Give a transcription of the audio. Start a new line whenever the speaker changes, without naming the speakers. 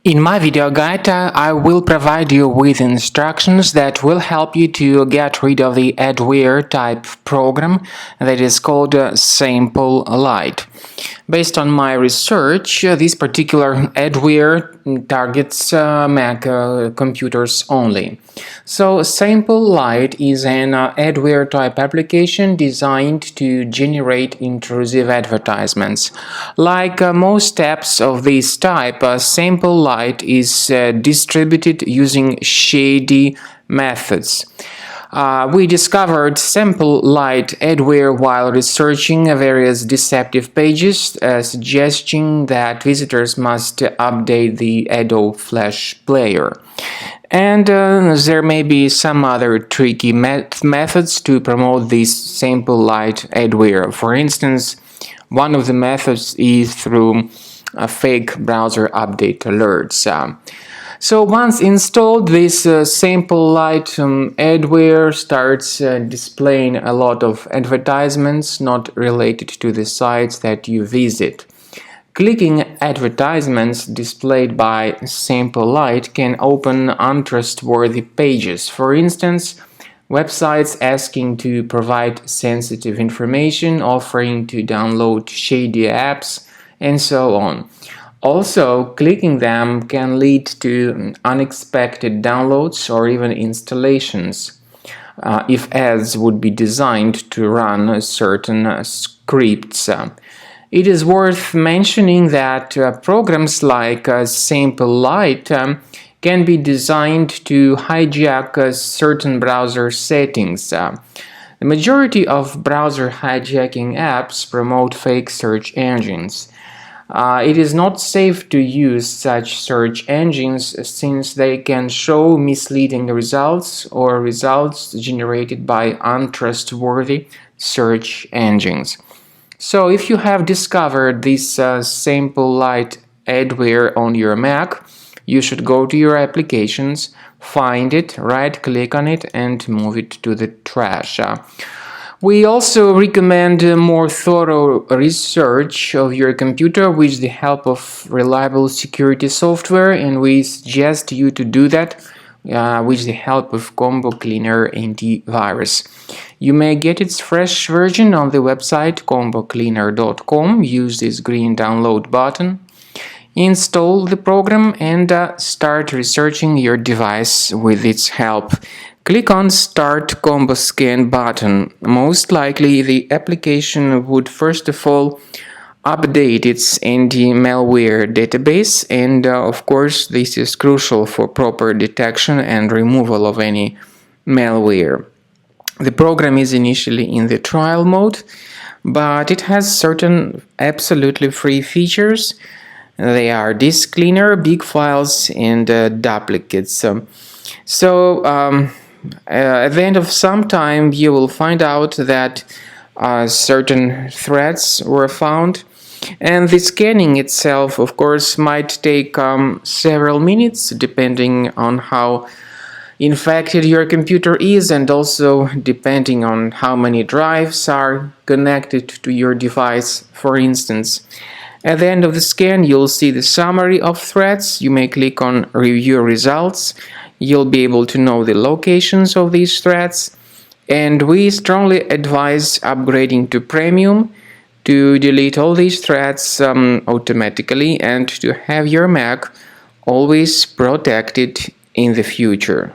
In my video guide, I will provide you with instructions that will help you to get rid of the adware type program that is called SampleLight. Based on my research, this particular adware targets Mac computers only. So SampleLight is an adware type application designed to generate intrusive advertisements. Like most apps of this type, SampleLight is distributed using shady methods. We discovered SampleLight adware while researching various deceptive pages, suggesting that visitors must update the Adobe Flash player. And there may be some other tricky methods to promote this SampleLight adware. For instance, one of the methods is through fake browser update alerts. So once installed, this SampleLight adware starts displaying a lot of advertisements not related to the sites that you visit. Clicking advertisements displayed by SampleLight can open untrustworthy pages. For instance, websites asking to provide sensitive information, offering to download shady apps, and so on. Also, clicking them can lead to unexpected downloads or even installations if ads would be designed to run certain scripts. It is worth mentioning that programs like SampleLight can be designed to hijack certain browser settings. The majority of browser hijacking apps promote fake search engines. It is not safe to use such search engines since they can show misleading results or results generated by untrustworthy search engines. So if you have discovered this SampleLight adware on your Mac, you should go to your applications, find it, right-click on it, and move it to the trash. We also recommend more thorough research of your computer with the help of reliable security software, and we suggest you to do that with the help of Combo Cleaner antivirus. You may get its fresh version on the website combocleaner.com. Use this green download button, install the program, and start researching your device with its help. Click on Start Combo Scan button. Most likely the application would first of all update its anti-malware database, and of course this is crucial for proper detection and removal of any malware. The program is initially in the trial mode, but it has certain absolutely free features. They are disk cleaner, big files, and duplicates. At the end of some time, you will find out that certain threats were found, and the scanning itself, of course, might take several minutes depending on how infected your computer is, and also depending on how many drives are connected to your device. For instance, at the end of the scan, you'll see the summary of threats. You may click on Review Results. You'll be able to know the locations of these threats, and we strongly advise upgrading to Premium to delete all these threats automatically and to have your Mac always protected in the future.